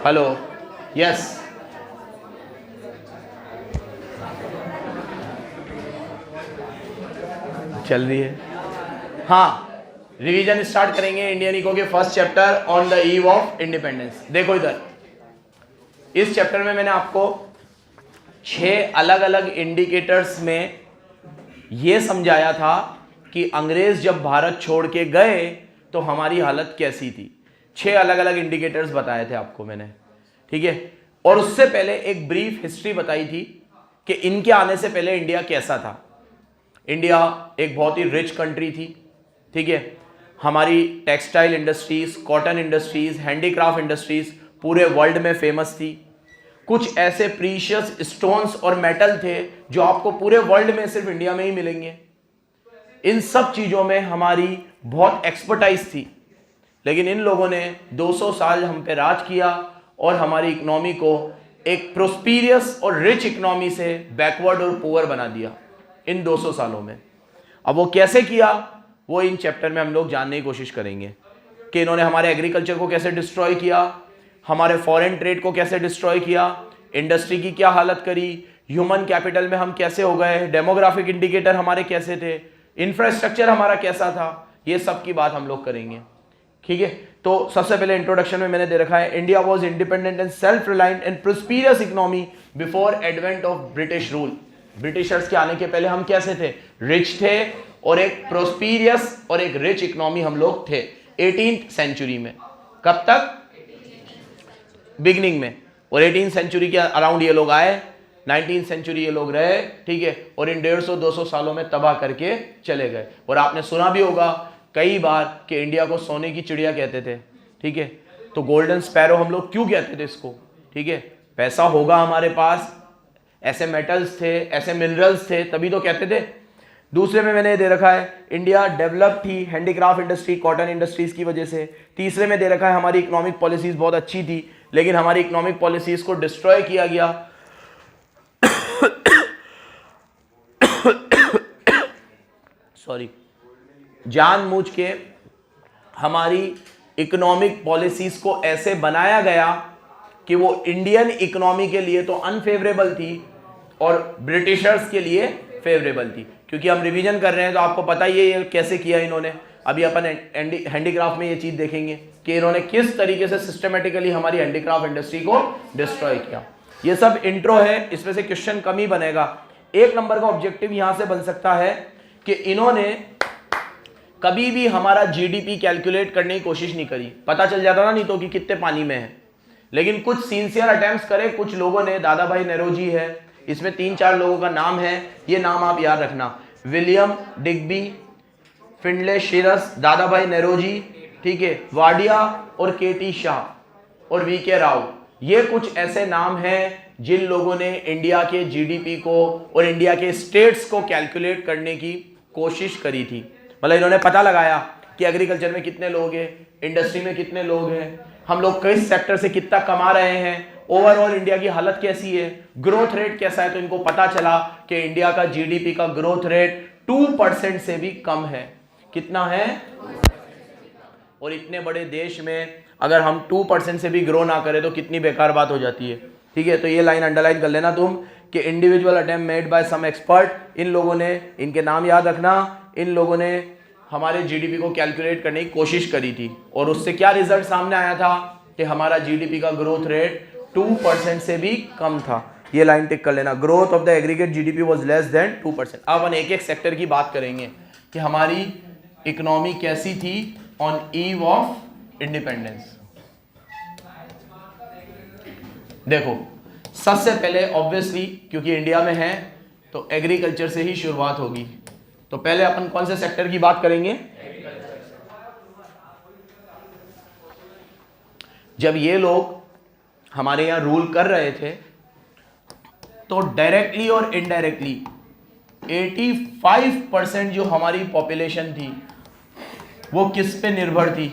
Hello, yes, चल रही है। हाँ, रिवीजन स्टार्ट करेंगे इंडियन इको के first chapter on the eve of independence. देखो इधर, इस चैप्टर में मैंने आपको 6 अलग अलग इंडिकेटर्स में यह समझाया था कि अंग्रेज जब भारत छोड़ के गए तो हमारी हालत कैसी थी। 6 अलग अलग इंडिकेटर्स बताए थे आपको मैंने, ठीक है। और उससे पहले एक ब्रीफ हिस्ट्री बताई थी कि इनके आने से पहले इंडिया कैसा था। इंडिया एक बहुत ही रिच कंट्री थी, ठीक है। हमारी textile industries, cotton industries, handicraft industries पूरे वर्ल्ड में फेमस थी। कुछ ऐसे प्रीशियस स्टोन्स और मेटल थे जो आपको पूरे वर्ल्ड में सिर्फ इंडिया में ही मिलेंगे। इन सब चीजों में हमारी बहुत एक्सपर्टाइज थी, लेकिन इन लोगों ने 200 साल हम पे राज किया और हमारी इकोनॉमी को एक प्रोस्पीरियस और रिच इकोनॉमी से बैकवर्ड और पुअर बना दिया इन 200 सालों में। अब वो कैसे किया, वो इन चैप्टर में हम लोग जानने की कोशिश करेंगे कि इन्होंने हमारे एग्रीकल्चर को कैसे डिस्ट्रॉय किया, हमारे फॉरेन ट्रेड को कैसे डिस्ट्रॉय किया, इंडस्ट्री की क्या हालत करी, ह्यूमन कैपिटल में हम कैसे हो गए, डेमोग्राफिक इंडिकेटर हमारे कैसे थे, इंफ्रास्ट्रक्चर हमारा कैसा था, ये सब की बात हम लोग करेंगे, ठीक है। तो सबसे पहले इंट्रोडक्शन में मैंने दे रखा है, India was independent and self reliant and prosperous economy before advent of British rule. Britishers के आने के पहले हम कैसे थे, रिच थे और एक प्रोस्पीरियस और एक रिच इकोनॉमी हम लोग थे 18th सेंचुरी में। कब तक, बिगनिंग में। और 18th सेंचुरी के अराउंड ये लोग आए, 19th सेंचुरी ये लोग रहे, ठीक है। और इन 150-200 सालों में तबाह करके चले गए। और आपने सुना भी होगा कई बार कि इंडिया को सोने की चिड़िया कहते थे, ठीक है। तो गोल्डन स्पैरो हम लोग क्यों कहते थे इसको, ठीक है। पैसा होगा हमारे पास, ऐसे मेटल्स थे, ऐसे मिनरल्स थे, तभी तो कहते थे। दूसरे में मैंने दे रखा है, इंडिया डेवलप थी हैंडीक्राफ्ट इंडस्ट्री, कॉटन इंडस्ट्रीज की वजह से। तीसरे में दे रखा है, हमारी इकोनॉमिक पॉलिसीज बहुत अच्छी थी, लेकिन हमारी इकोनॉमिक पॉलिसीज को डिस्ट्रॉय किया गया सॉरी, जानबूझ के हमारी इकोनॉमिक पॉलिसीज को ऐसे बनाया गया कि वो इंडियन इकोनॉमी के लिए तो अनफेवरेबल थी और ब्रिटिशर्स के लिए फेवरेबल थी। क्योंकि हम रिवीजन कर रहे हैं तो आपको पता ही है ये कैसे किया इन्होंने। अभी अपन हैंडीक्राफ्ट में ये चीज देखेंगे कि इन्होंने किस तरीके से सिस्टमेटिकली हमारी हैंडीक्राफ्ट इंडस्ट्री को डिस्ट्रॉय किया। ये सब इंट्रो है, इसमें से क्वेश्चन कम ही बनेगा। 1 नंबर का ऑब्जेक्टिव यहां से बन सकता है कि इन्होंने कभी भी हमारा जीडीपी कैलकुलेट करने की कोशिश नहीं करी। पता चल जाता ना नहीं तो कि कितने पानी में है, लेकिन कुछ सिंसियर अटेम्प्ट्स करे कुछ लोगों ने। दादा भाई नेरोजी है, इसमें 3-4 लोगों का नाम है, ये नाम आप याद रखना, विलियम डिग्बी, फिंडले शिरस, दादा भाई नेरोजी, ठीक है, वाडिया और केटी शाह और वीके राव। ये कुछ ऐसे नाम हैं जिन लोगों ने इंडिया के जीडीपी को और इंडिया के स्टेट्स को कैलकुलेट करने की कोशिश करी थी। मतलब इन्होंने पता लगाया कि एग्रीकल्चर में कितने लोग हैं, इंडस्ट्री में कितने लोग हैं, हम लोग किस सेक्टर से कितना कमा रहे हैं, ओवरऑल इंडिया की हालत कैसी है, ग्रोथ रेट कैसा है। तो इनको पता चला कि इंडिया का जीडीपी का ग्रोथ रेट 2% से भी कम है। कितना है, और इतने बड़े देश में अगर हम 2% से भी ग्रो ना करें तो कितनी बेकार बात हो जाती है, ठीक है। तो ये लाइन अंडरलाइन कर लेना तुम कि individual attempt made by some expert, इन लोगों ने, इनके नाम याद रखना, इन लोगों ने हमारे जीडीपी को कैलकुलेट करने की कोशिश करी थी। और उससे क्या रिजल्ट सामने आया था कि हमारा जीडीपी का ग्रोथ रेट 2% से भी कम था। ये लाइन टिक कर लेना, growth of the aggregate GDP was less than 2%। अब अपन एक एक सेक्टर की बात करेंगे कि हमारी इकोनॉमी कैसी थी ऑन ईव ऑफ इंडिपेंडेंस। देखो, सबसे पहले ऑब्वियसली क्योंकि इंडिया में है तो एग्रीकल्चर से ही शुरुआत होगी। तो पहले अपन कौन से सेक्टर की बात करेंगे, जब ये लोग हमारे यहां रूल कर रहे थे तो डायरेक्टली और इनडायरेक्टली 85% जो हमारी पॉपुलेशन थी वो किस पे निर्भर थी,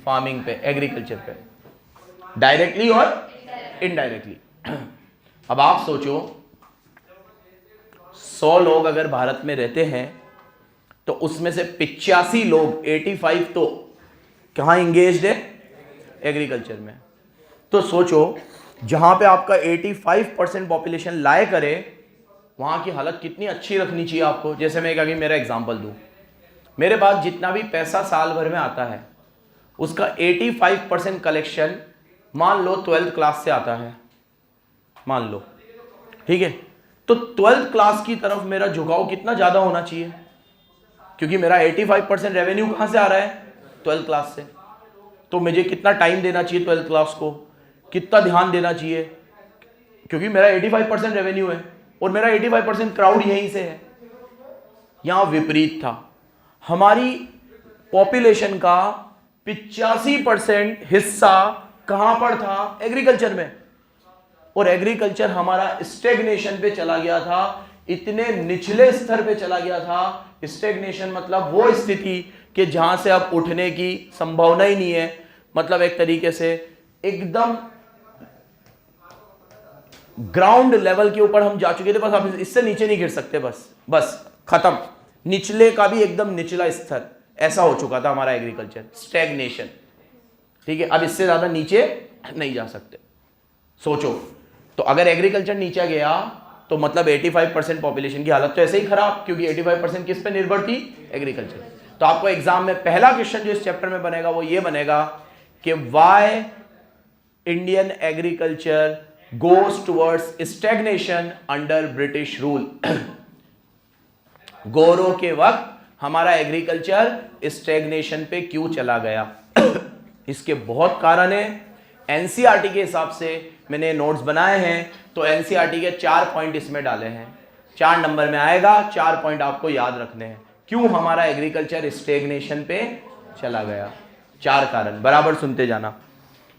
फार्मिंग पे, एग्रीकल्चर पे, डायरेक्टली और इनडायरेक्टली। अब आप सोचो 100 लोग अगर भारत में रहते हैं तो उसमें से 85 लोग, 85 तो कहां इंगेज्ड है, एग्रीकल्चर में। तो सोचो जहां पे आपका 85% पॉपुलेशन लाए करे, वहां की हालत कितनी अच्छी रखनी चाहिए आपको। जैसे मैं अभी मेरा एग्जांपल दूं, मेरे पास जितना भी पैसा साल भर में आता है उसका 85% कलेक्शन मान लो 12th क्लास से आता है, मान लो, ठीक है। तो 12th क्लास की तरफ मेरा झुकाव कितना ज्यादा होना चाहिए, क्योंकि मेरा 85% रेवेन्यू कहां से आ रहा है, 12th क्लास से। तो मुझे कितना टाइम देना चाहिए 12th क्लास को, कितना ध्यान देना चाहिए, क्योंकि मेरा 85% रेवेन्यू है और मेरा 85% क्राउड यहीं से है। यहां विपरीत था, हमारी पॉपुलेशन का 85% हिस्सा कहां पर था, एग्रीकल्चर में। और एग्रीकल्चर हमारा स्टेग्नेशन पे चला गया था, इतने निचले स्तर पे चला गया था। स्टेग्नेशन मतलब वो स्थिति कि जहां से अब उठने की संभावना ही नहीं है, मतलब एक तरीके से एकदम ग्राउंड लेवल के ऊपर हम जा चुके थे, बस आप इससे नीचे नहीं गिर सकते, बस खत्म, निचले का भी एकदम निचला स्तर, ऐसा हो चुका था हमारा एग्रीकल्चर, स्टैग्नेशन, ठीक है। अब इससे ज्यादा नीचे नहीं जा सकते। सोचो, तो अगर एग्रीकल्चर नीचे गया तो मतलब 85% पॉपुलेशन की हालत तो ऐसे ही खराब, क्योंकि 85% किस पे निर्भर थी, एग्रीकल्चर। तो आपको एग्जाम में पहला क्वेश्चन जो इस चैप्टर में बनेगा वो ये बनेगा कि why Indian agriculture goes towards stagnation under British rule. गोरों के वक्त हमारा एग्रीकल्चर स्टैग्नेशन पे क्यों चला गया। इसके बहुत कारण है। एनसीईआरटी के हिसाब से मैंने नोट्स बनाए हैं, तो एनसीईआरटी के 4 पॉइंट इसमें डाले हैं, 4 नंबर में आएगा, 4 पॉइंट आपको याद रखने हैं क्यों हमारा एग्रीकल्चर स्टैग्नेशन पे चला गया। 4 कारण, बराबर सुनते जाना।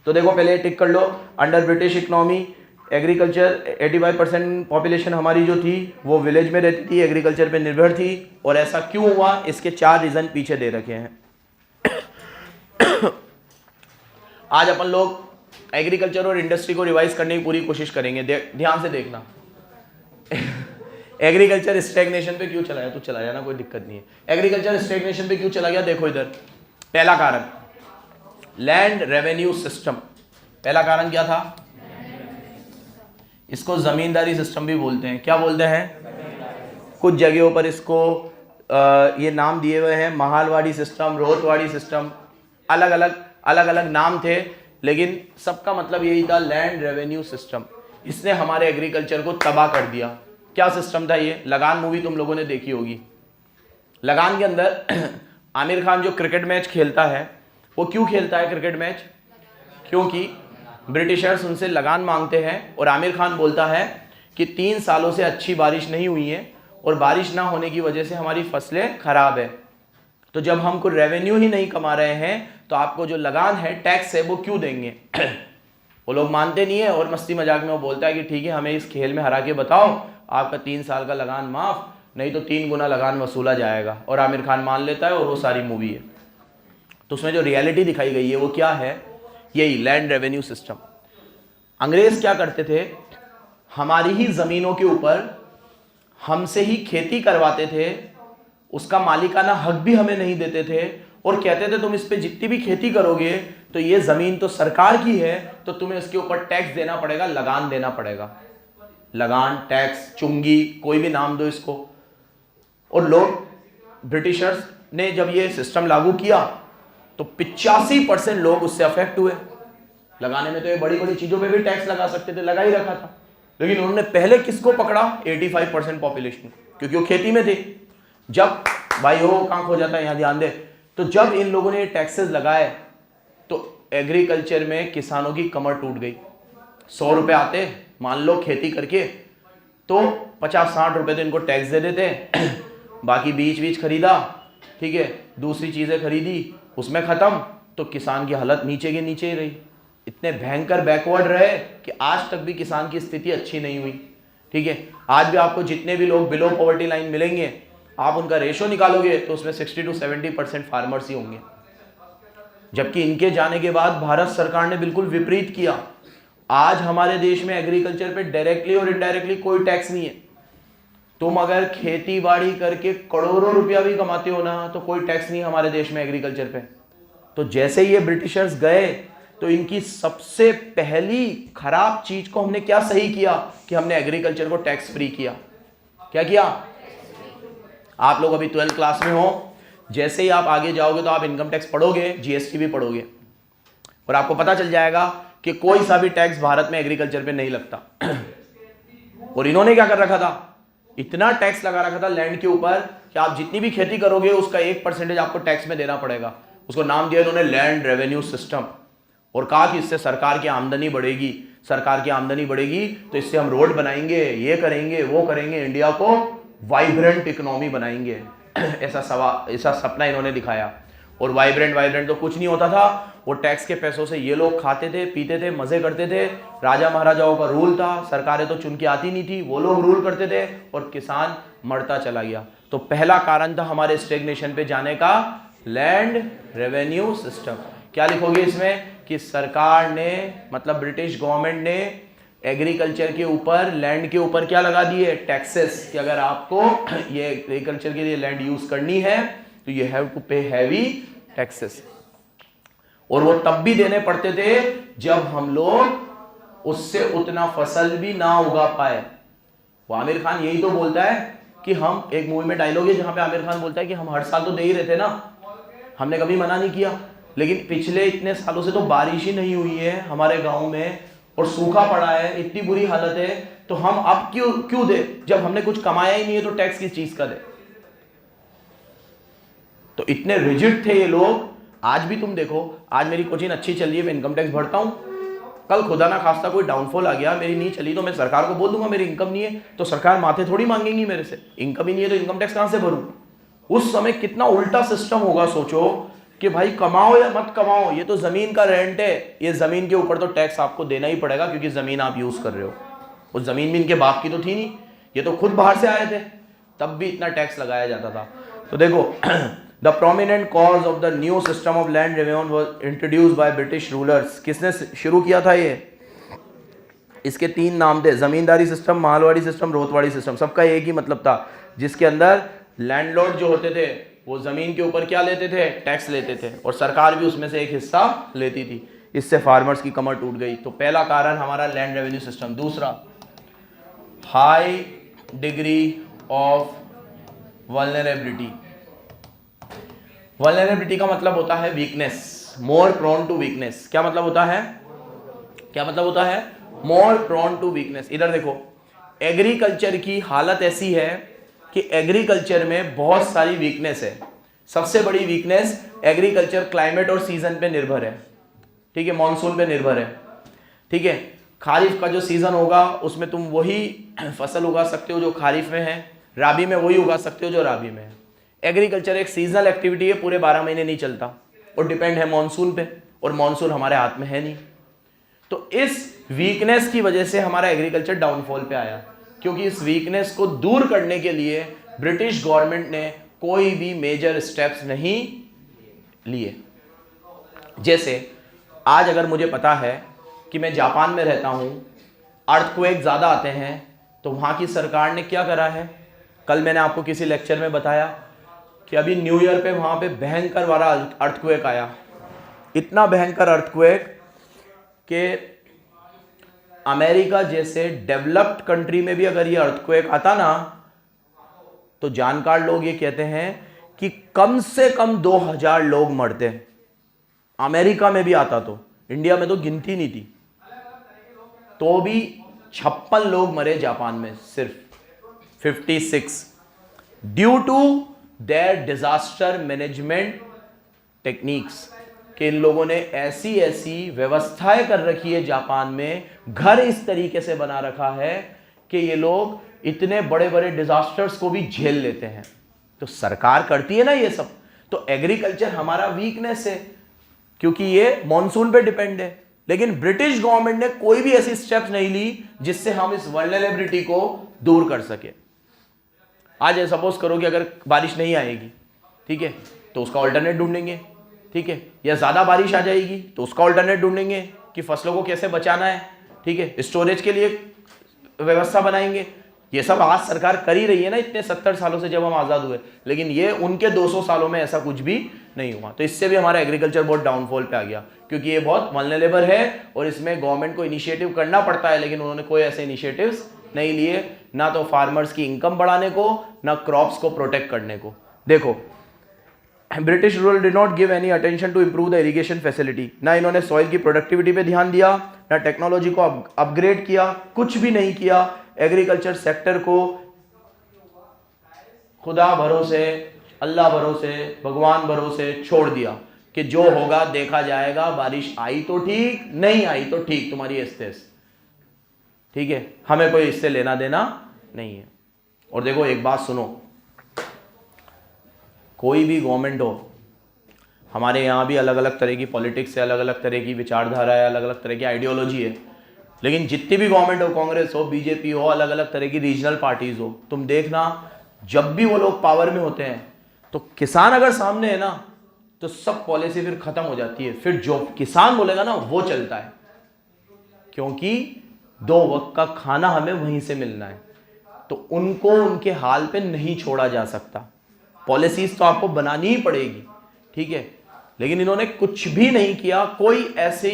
तो देखो पहले टिक कर लो, under British economy agriculture 85% population हमारी जो थी वो विलेज में रहती थी, एग्रीकल्चर पे निर्भर थी। और ऐसा क्यों हुआ, इसके 4 रीजन पीछे दे रखे हैं। आज अपन लोग एग्रीकल्चर और इंडस्ट्री को रिवाइज करने की पूरी कोशिश करेंगे। ध्यान से देखना। एग्रीकल्चर स्टैग्नेशन पे क्यों चला गया, तो चला जाना, कोई दिक्कत नहीं है। एग्रीकल्चर स्टैग्नेशन पे क्यों चला गया, देखो इधर, पहला कारण लैंड रेवेन्यू सिस्टम। पहला कारण क्या था, इसको जमींदारी सिस्टम भी बोलते हैं। क्या बोलते हैं, कुछ जगहों पर इसको ये नाम दिए हुए हैं, महालवाड़ी सिस्टम, रोहतवाड़ी सिस्टम, अलग अलग नाम थे, लेकिन सबका मतलब यही था, लैंड रेवेन्यू सिस्टम। इसने हमारे एग्रीकल्चर को तबाह कर दिया। क्या सिस्टम था ये, लगान मूवी तुम लोगों ने देखी होगी। लगान के अंदर आमिर खान जो क्रिकेट मैच खेलता है, वो क्यों खेलता है क्रिकेट मैच, क्योंकि ब्रिटिशर्स उनसे लगान मांगते हैं और आमिर खान बोलता है कि 3 सालों से अच्छी बारिश नहीं हुई है और बारिश ना होने की वजह से हमारी फसलें खराब है, तो जब हम कोई रेवेन्यू ही नहीं कमा रहे हैं तो आपको जो लगान है, टैक्स है, वो क्यों देंगे। वो लोग मानते नहीं है और मस्ती मजाक में वो बोलता है कि ठीक है, हमें इस खेल में हरा के बताओ, आपका 3 साल का लगान माफ, नहीं तो 3 गुना लगान वसूला जाएगा। और आमिर खान मान लेता है और वो सारी मूवी है। तो उसमें जो रियलिटी दिखाई गई है वो क्या है, यही लैंड रेवेन्यू सिस्टम। अंग्रेज क्या करते थे, हमारी ही जमीनों के ऊपर हमसे ही खेती करवाते थे, उसका मालिकाना हक भी हमें नहीं देते थे और कहते थे तुम इस पे जितनी भी खेती करोगे तो ये जमीन तो सरकार की है, तो तुम्हें इसके ऊपर टैक्स देना पड़ेगा, लगान देना पड़ेगा। लगान, टैक्स, चुंगी, कोई भी नाम दो इसको। और लोग, ब्रिटिशर्स ने जब ये सिस्टम लागू किया तो 85% लोग उससे अफेक्ट हुए। लगाने में तो ये बड़ी बड़ी चीजों पे भी टैक्स लगा सकते थे, लगा ही रखा था, लेकिन उन्होंने पहले किसको पकड़ा, 85% पॉपुलेशन, क्योंकि वो खेती में थे। जब भाई हो कहां खो जाता है, यहां ध्यान दे, तो जब इन लोगों ने टैक्सेस लगाए तो एग्रीकल्चर में किसानों की कमर टूट गई। 100 रुपए आते मान लो खेती करके, तो 50-60 रुपए तो इनको टैक्स दे देते, बाकी बीज खरीदा, ठीक है, दूसरी चीजें खरीदी, उसमें खत्म, तो किसान की हालत नीचे के नीचे ही रही। इतने भयंकर बैकवर्ड रहे कि आज तक भी किसान की स्थिति अच्छी नहीं हुई। ठीक है, आज भी आपको जितने भी लोग बिलो पॉवर्टी लाइन मिलेंगे, आप उनका रेशो निकालोगे तो उसमें 60 to 70% फार्मर्स ही होंगे। जबकि इनके जाने के बाद भारत सरकार ने बिल्कुल विपरीत किया। आज हमारे देश में एग्रीकल्चर पे डायरेक्टली और इनडायरेक्टली कोई टैक्स नहीं है। तुम अगर खेती बाड़ी करके करोड़ों रुपया भी कमाते हो ना, तो कोई टैक्स नहीं हमारे देश में एग्रीकल्चर पे। तो जैसे ही ये ब्रिटिशर्स गए, तो इनकी सबसे पहली खराब चीज को हमने क्या सही किया कि हमने एग्रीकल्चर को टैक्स फ्री किया। क्या किया? आप लोग अभी 12th क्लास में हो, जैसे ही आप आगे जाओगे तो आप इनकम टैक्स पढ़ोगे, जीएसटी भी पढ़ोगे, और आपको पता चल जाएगा कि कोई सा भी टैक्स भारत में एग्रीकल्चर पे नहीं लगता। और इन्होंने क्या कर रखा था, इतना टैक्स लगा रखा था लैंड के ऊपर कि आप जितनी भी खेती करोगे उसका 1% आपको टैक्स में देना पड़ेगा। उसको नाम दिया इन्होंने लैंड रेवेन्यू सिस्टम, और कहा कि इससे सरकार की आमदनी बढ़ेगी, सरकार की आमदनी बढ़ेगी तो इससे हम रोड बनाएंगे, ये करेंगे, वो करेंगे, इंडिया को वाइब्रेंट इकोनॉमी बनाएंगे। ऐसा सपना इन्होंने दिखाया। और वाइब्रेंट तो कुछ नहीं होता था, वो टैक्स के पैसों से ये लोग खाते थे, पीते थे, मजे करते थे। राजा महाराजाओं का रूल था, सरकारें तो चुन के आती नहीं थी, वो लोग रूल करते थे और किसान मरता चला गया। तो पहला कारण था हमारे स्टेग्नेशन पे जाने का लैंड रेवेन्यू सिस्टम। क्या लिखोगे इसमें कि सरकार ने, मतलब ब्रिटिश गवर्नमेंट ने एग्रीकल्चर के ऊपर, लैंड के ऊपर क्या लगा दिए, टैक्सेस, कि अगर आपको ये एग्रीकल्चर के लिए लैंड यूज करनी है तो यू हैव टू पे हैवी टैक्सेस। और वो तब भी देने पड़ते थे जब हम लोग उससे उतना फसल भी ना उगा पाए। वो आमिर खान यही तो बोलता है कि हम, एक मूवी में डायलॉग है जहां पे आमिर खान बोलता है कि हम हर साल तो दे ही रहे थे ना, हमने कभी मना नहीं किया, लेकिन पिछले इतने सालों से तो बारिश ही नहीं हुई है हमारे गांव में और सूखा पड़ा है, इतनी बुरी हालत है, तो हम अब क्यों दे, जब हमने कुछ कमाया ही नहीं है तो टैक्स किस चीज का दे। तो इतने रिजिड थे ये लोग। आज भी तुम देखो, आज मेरी कोचिंग अच्छी चल रही है, मैं इनकम टैक्स भरता हूं, कल खुदा ना खास्ता कोई डाउनफॉल आ गया, मेरी नहीं चली, तो मैं सरकार को बोल दूंगा मेरी इनकम नहीं है, तो सरकार माथे थोड़ी मांगेंगी मेरे से, इनकम ही नहीं है तो इनकम टैक्स कहां से भरूं। उस समय कितना उल्टा सिस्टम होगा, सोचो कि भाई कमाओ या मत कमाओ, ये तो जमीन का रेंट है, ये जमीन के ऊपर तो टैक्स आपको देना ही पड़ेगा क्योंकि जमीन आप यूज कर रहे हो। उस जमीन भी इनके बाप की तो थी नहीं, ये तो खुद बाहर से आए थे, तब भी इतना टैक्स लगाया जाता था। तो देखो, the prominent cause of the new system of land revenue was introduced by British rulers. किसने शुरू किया था ये? इसके 3 नाम थे, जमींदारी सिस्टम, मालवाड़ी सिस्टम, रोतवाड़ी सिस्टम। सबका एक ही मतलब था, जिसके अंदर लैंडलॉर्ड जो होते थे वो जमीन के ऊपर क्या लेते थे, टैक्स लेते थे, और सरकार भी उसमें से एक हिस्सा लेती थी। इससे फार्मर्स की कमर टूट गई। तो पहला कारण हमारा लैंड रेवेन्यू सिस्टम। दूसरा, high degree of vulnerability. Vulnerability का मतलब होता है weakness, more prone to weakness. क्या मतलब होता है, क्या मतलब होता है, मोर प्रोन टू वीकनेस। इधर देखो, एग्रीकल्चर की हालत ऐसी है कि एग्रीकल्चर में बहुत सारी वीकनेस है। सबसे बड़ी वीकनेस, एग्रीकल्चर क्लाइमेट और सीजन पे निर्भर है, ठीक है, मॉनसून पे निर्भर है, ठीक है। खारिफ का जो सीजन होगा उसमें तुम वही फसल उगा सकते हो जो खारिफ में है, राबी में वही उगा सकते हो जो राबी में है। एग्रीकल्चर एक सीजनल एक्टिविटी है, पूरे 12 महीने नहीं चलता और डिपेंड है मॉनसून पे, और मॉनसून हमारे हाथ में है नहीं। तो इस वीकनेस की वजह से हमारा एग्रीकल्चर डाउनफॉल पे आया, क्योंकि इस वीकनेस को दूर करने के लिए ब्रिटिश गवर्नमेंट ने कोई भी मेजर स्टेप्स नहीं लिए। जैसे आज अगर मुझे पता है कि मैं जापान में रहता हूं, अर्थक्वेक ज्यादा आते हैं, तो वहां की सरकार ने क्या करा है, कल मैंने आपको किसी लेक्चर में बताया कि अभी न्यू ईयर पे वहां पे भयंकर वाला अर्थक्वेक आया, इतना भयंकर अर्थक्वेक कि अमेरिका जैसे डेवलप्ड कंट्री में भी अगर ये अर्थक्वेक आता ना, तो जानकार लोग ये कहते हैं कि कम से कम 2000 लोग मरते हैं। अमेरिका में भी आता तो, इंडिया में तो गिनती नहीं थी, तो भी 56 लोग मरे जापान में, सिर्फ 56, due to their disaster management techniques. कि इन लोगों ने ऐसी ऐसी व्यवस्थाएं कर रखी है जापान में, घर इस तरीके से बना रखा है कि ये लोग इतने बड़े बड़े डिजास्टर्स को भी झेल लेते हैं। तो सरकार करती है ना ये सब। तो एग्रीकल्चर हमारा वीकनेस है क्योंकि ये मॉनसून पे डिपेंड है, लेकिन ब्रिटिश गवर्नमेंट ने कोई भी ऐसी स्टेप्स नहीं ली जिससे हम इस वल्नरेबिलिटी को दूर कर सके। आज सपोज करो कि अगर बारिश नहीं आएगी, ठीक है, तो उसका ऑल्टरनेट ढूंढेंगे, ठीक है, या ज्यादा बारिश आ जाएगी तो उसका ऑल्टरनेट ढूंढेंगे कि फसलों को कैसे बचाना है, ठीक है, स्टोरेज के लिए व्यवस्था बनाएंगे। ये सब आज सरकार कर ही रही है ना, इतने 70 सालों से जब हम आज़ाद हुए, लेकिन ये उनके 200 सालों में ऐसा कुछ भी नहीं हुआ। तो इससे भी हमारा एग्रीकल्चर बहुत डाउनफॉल पे आ गया, क्योंकि ये बहुत वल्नरेबल है और इसमें गवर्नमेंट को इनिशिएटिव करना पड़ता है, लेकिन उन्होंने कोई ऐसे इनिशिएटिव्स नहीं लिए, ना तो फार्मर्स की इनकम बढ़ाने को, ना क्रॉप्स को प्रोटेक्ट करने को। देखो, British ruler did not give any attention to improve the irrigation facility, ना इन्होंने सॉइल की प्रोडक्टिविटी पे ध्यान दिया, ना टेक्नोलॉजी को अपग्रेड किया, कुछ भी नहीं किया। एग्रीकल्चर सेक्टर को खुदा भरोसे, अल्लाह भरोसे, भगवान भरोसे छोड़ दिया कि जो होगा देखा जाएगा, बारिश आई तो ठीक, नहीं आई तो ठीक, तुम्हारी एस्तेस, ठीक है, हमें कोई इससे लेना देना नहीं है। और देखो एक बात सुनो, कोई भी गवर्नमेंट हो, हमारे यहाँ भी अलग अलग तरह की पॉलिटिक्स है, अलग अलग तरह की विचारधारा है, अलग अलग तरह की आइडियोलॉजी है, लेकिन जितनी भी गवर्नमेंट हो, कांग्रेस हो, बीजेपी हो, अलग अलग तरह की रीजनल पार्टीज हो, तुम देखना जब भी वो लोग पावर में होते हैं तो किसान अगर सामने है ना तो सब पॉलिसी फिर खत्म हो जाती है, फिर जो किसान बोलेगा ना वो चलता है, क्योंकि 2 वक्त का खाना हमें वहीं से मिलना है। तो उनको उनके हाल पे नहीं छोड़ा जा सकता, पॉलिसीज तो आपको बनानी ही पड़ेगी, ठीक है, लेकिन इन्होंने कुछ भी नहीं किया, कोई ऐसे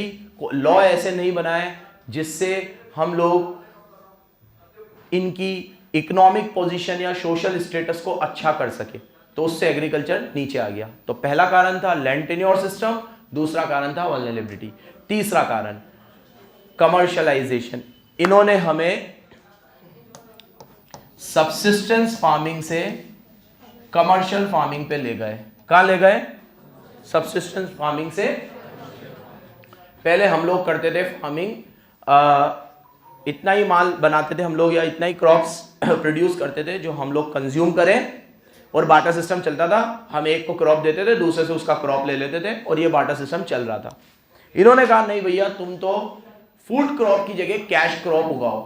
लॉ ऐसे नहीं बनाए जिससे हम लोग इनकी इकोनॉमिक पोजीशन या सोशल स्टेटस को अच्छा कर सके, तो उससे एग्रीकल्चर नीचे आ गया। तो पहला कारण था लैंड टेन्योर सिस्टम, दूसरा कारण था वल्नरेबिलिटी, तीसरा कारण कमर्शियलाइजेशन। इन्होंने हमें सब्सिस्टेंस फार्मिंग से कमर्शियल फार्मिंग पे ले गए। कहां ले गए? सब्सिस्टेंस फार्मिंग से। पहले हम लोग करते थे फार्मिंग, इतना ही माल बनाते थे हम लोग, या इतना ही क्रॉप्स प्रोड्यूस करते थे जो हम लोग कंज्यूम करें, और बाटा सिस्टम चलता था, हम एक को क्रॉप देते थे, दूसरे से उसका क्रॉप ले लेते थे, और ये बाटा सिस्टम चल रहा था। इन्होंने कहा नहीं भैया, तुम तो फूड क्रॉप की जगह कैश क्रॉप उगाओ।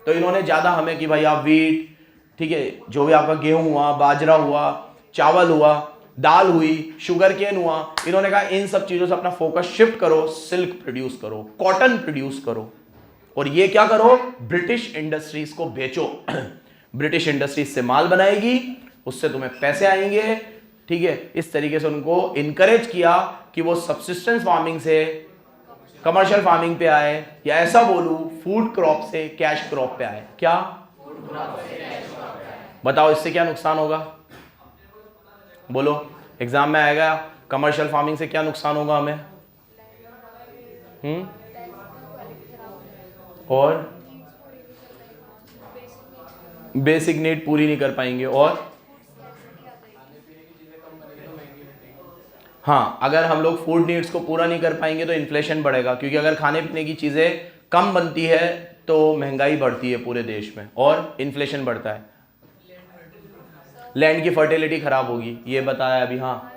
तो इन्होंने ज़्यादा हमें कि भाई आप वीट, ठीक है, जो भी आपका गेहूं हुआ, बाजरा हुआ, चावल हुआ, दाल हुई, शुगर केन हुआ, इन्होंने कहा इन सब चीज़ों से अपना फोकस शिफ्ट करो, सिल्क प्रोड्यूस करो, कॉटन प्रोड्यूस करो, और ये क्या करो, ब्रिटिश इंडस्ट्रीज को बेचो। ब्रिटिश इंडस्ट्रीज से माल बनाएगी, उससे तुम्हें पैसे आएंगे, ठीक है। इस तरीके से उनको इनकरेज किया कि वो सब्सिस्टेंस फार्मिंग से कमर्शियल फार्मिंग पे आए, या ऐसा बोलूं फूड क्रॉप से कैश क्रॉप पे आए। क्या बताओ, इससे क्या नुकसान होगा? बोलो, एग्जाम में आएगा कमर्शियल फार्मिंग से क्या नुकसान होगा हमें? और बेसिक नीड पूरी नहीं कर पाएंगे, और हाँ, अगर हम लोग फूड नीड्स को पूरा नहीं कर पाएंगे तो इन्फ्लेशन बढ़ेगा, क्योंकि अगर खाने पीने की चीज़ें कम बनती है तो महंगाई बढ़ती है पूरे देश में और इन्फ्लेशन बढ़ता है, लैंड की फर्टिलिटी खराब होगी, ये बताया अभी। हाँ,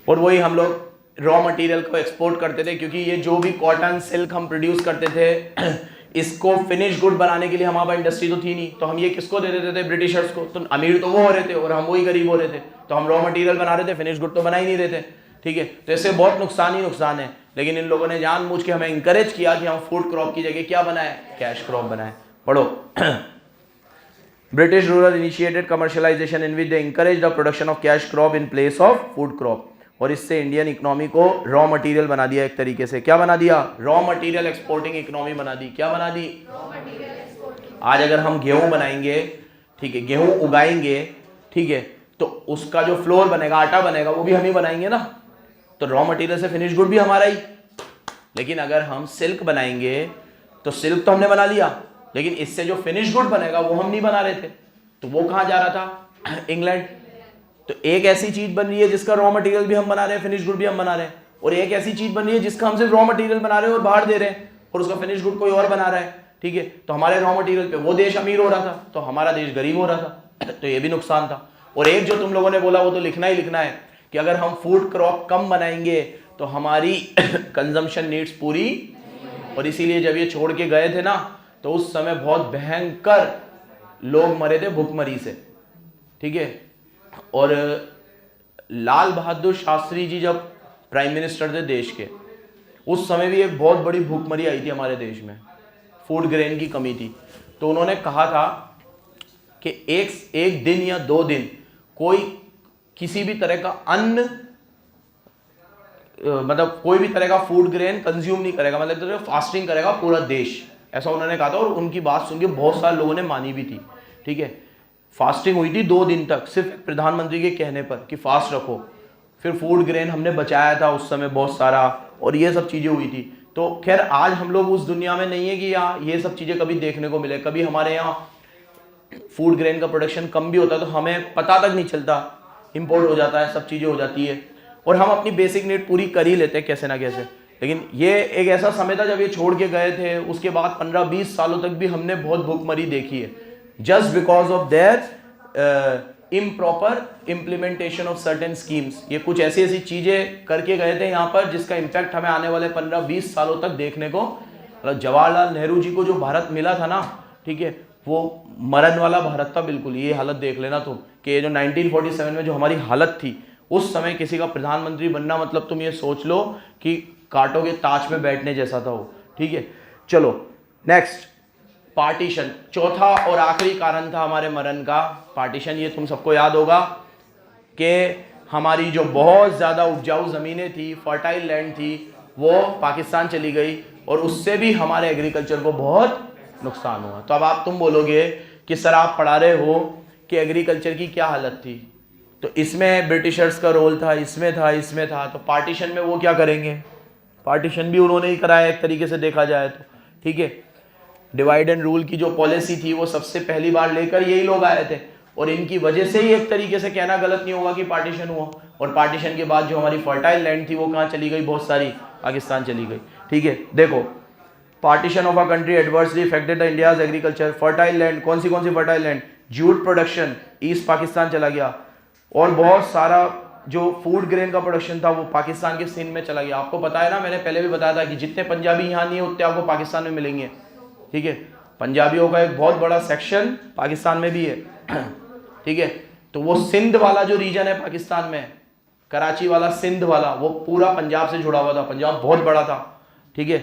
और वही हम लोग रॉ मटेरियल को एक्सपोर्ट करते थे, क्योंकि ये जो भी कॉटन सिल्क हम प्रोड्यूस करते थे इसको फिनिश गुड बनाने के लिए हमारे पास इंडस्ट्री तो थी नहीं, तो हम ये किसको दे देते थे? ब्रिटिशर्स को। तो अमीर तो वो हो रहे थे और हम वही गरीब हो रहे थे, तो हम रॉ मटेरियल बना रहे थे, फिनिश गुड तो बना ही नहीं रहे थे, ठीक है। तो इससे बहुत नुकसान ही नुकसान है, लेकिन इन लोगों ने जानबूझ के हमें इंकरेज किया कि हम फूड क्रॉप की जगह क्या बनाए? कैश क्रॉप बनाए। पढ़ो, British ruler initiated commercialization in which they encouraged the production of cash crop in place of food crop, और इससे इंडियन इकोनॉमी को रॉ मटेरियल बना दिया एक तरीके से। क्या बना दिया? रॉ मटेरियल एक्सपोर्टिंग इकोनॉमी बना दी। क्या बना दी? आज अगर हम गेहूं बनाएंगे, ठीक है, गेहूं उगाएंगे, ठीक है, तो उसका जो फ्लोर बनेगा, आटा बनेगा, वो भी हम ही बनाएंगे ना, तो रॉ मटेरियल से फिनिश गुड भी हमारा ही। लेकिन अगर हम सिल्क बनाएंगे तो सिल्क तो हमने बना लिया, लेकिन इससे जो फिनिश गुड बनेगा वो हम नहीं बना रहे थे, तो वो कहाँ जा रहा था? इंग्लैंड। तो एक ऐसी चीज बन रही है जिसका रॉ मटेरियल भी हम बना रहे हैं, फिनिश गुड भी हम बना रहे हैं, और एक ऐसी चीज बन रही है जिसका हम सिर्फ रॉ मटेरियल बना रहे हैं और बाहर दे रहे हैं, और उसका फिनिश गुड कोई और बना रहा है, ठीक है। तो हमारे रॉ मटेरियल पे वो देश अमीर हो रहा था, तो हमारा देश गरीब हो रहा था, तो ये भी नुकसान था। और एक जो तुम लोगों ने बोला वो तो लिखना ही लिखना है कि अगर हम फूड क्रॉप कम बनाएंगे तो हमारी कंजम्पशन नीड्स पूरी, और इसीलिए जब ये छोड़ के गए थे ना, तो उस समय बहुत भयंकर लोग मरे थे भूखमरी से, ठीक है। और लाल बहादुर शास्त्री जी जब प्राइम मिनिस्टर थे देश के, उस समय भी एक बहुत बड़ी भूखमरी आई थी हमारे देश में, फूड ग्रेन की कमी थी। तो उन्होंने कहा था कि एक दिन या 2 दिन कोई किसी भी तरह का अन्न मतलब कोई भी तरह का फूड ग्रेन कंज्यूम नहीं करेगा, मतलब फास्टिंग करेगा पूरा देश, ऐसा उन्होंने कहा था। और उनकी बात सुन के बहुत सारे लोगों ने मानी भी थी। ठीक है, फास्टिंग हुई थी 2 दिन तक सिर्फ प्रधानमंत्री के कहने पर कि फास्ट रखो। फिर फूड ग्रेन हमने बचाया था उस समय बहुत सारा, और ये सब चीज़ें हुई थी। तो खैर आज हम लोग उस दुनिया में नहीं है कि यहाँ ये सब चीज़ें कभी देखने को मिले। कभी हमारे यहाँ फूड ग्रेन का प्रोडक्शन कम भी होता है तो हमें पता तक नहीं चलता, इंपोर्ट हो जाता है, सब चीज़ें हो जाती है और हम अपनी बेसिक नीड पूरी कर ही लेते हैं कैसे ना कैसे। लेकिन ये एक ऐसा समय था जब ये छोड़ के गए थे, उसके बाद 15-20 सालों तक भी हमने बहुत भूखमरी देखी है, just because of their improper implementation of certain schemes. ये कुछ ऐसी ऐसी चीज़ें करके गए थे यहाँ पर जिसका इम्पैक्ट हमें आने वाले 15-20 सालों तक देखने को, मतलब जवाहरलाल नेहरू जी को जो भारत मिला था ना, ठीक है, वो मरण वाला भारत था बिल्कुल। ये हालत देख लेना तुम कि जो 1947 में जो हमारी हालत थी उस समय किसी का प्रधानमंत्री बनना, मतलब तुम ये सोच लो कि कांटों के ताज में बैठने जैसा था वो। ठीक है, चलो नेक्स्ट, पार्टीशन। चौथा और आखिरी कारण था हमारे मरण का पार्टीशन। ये तुम सबको याद होगा कि हमारी जो बहुत ज़्यादा उपजाऊ ज़मीनें थी, फर्टाइल लैंड थी, वो पाकिस्तान चली गई और उससे भी हमारे एग्रीकल्चर को बहुत नुकसान हुआ। तो अब तुम बोलोगे कि सर आप पढ़ा रहे हो कि एग्रीकल्चर की क्या हालत थी, तो इसमें ब्रिटिशर्स का रोल था, इसमें था, तो पार्टीशन में वो क्या करेंगे? पार्टीशन भी उन्होंने ही कराया एक तरीके से देखा जाए तो। ठीक है, डिवाइड एंड रूल की जो पॉलिसी थी वो सबसे पहली बार लेकर यही लोग आए थे और इनकी वजह से ही एक तरीके से कहना गलत नहीं होगा कि पार्टीशन हुआ। और पार्टीशन के बाद जो हमारी फर्टाइल लैंड थी वो कहाँ चली गई? बहुत सारी पाकिस्तान चली गई। ठीक है, देखो, partition of a country adversely affected the India's agriculture. Fertile land, कौन सी fertile land? Jute production East Pakistan चला गया और बहुत सारा जो फूड ग्रेन का प्रोडक्शन था वो पाकिस्तान के सिंध में चला गया। आपको पता है ना, मैंने पहले भी बताया था कि जितने पंजाबी यहाँ नहीं है उतने आपको पाकिस्तान में मिलेंगे। ठीक है, पंजाबियों का एक बहुत बड़ा सेक्शन पाकिस्तान में भी है। ठीक है, तो वो सिंध वाला जो रीजन है पाकिस्तान में, कराची वाला, सिंध वाला, वो पूरा पंजाब से जुड़ा हुआ था। पंजाब बहुत बड़ा था। ठीक है,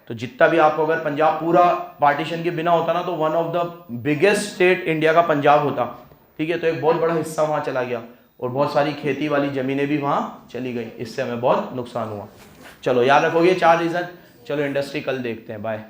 तो जितना भी आपको अगर पंजाब पूरा पार्टीशन के बिना होता ना तो one of the biggest state India का पंजाब होता। ठीक है, तो एक बहुत बड़ा हिस्सा वहाँ चला गया और बहुत सारी खेती वाली ज़मीनें भी वहाँ चली गई, इससे हमें बहुत नुकसान हुआ। चलो याद रखोगे 4 रीज़न। चलो इंडस्ट्री कल देखते हैं, बाय।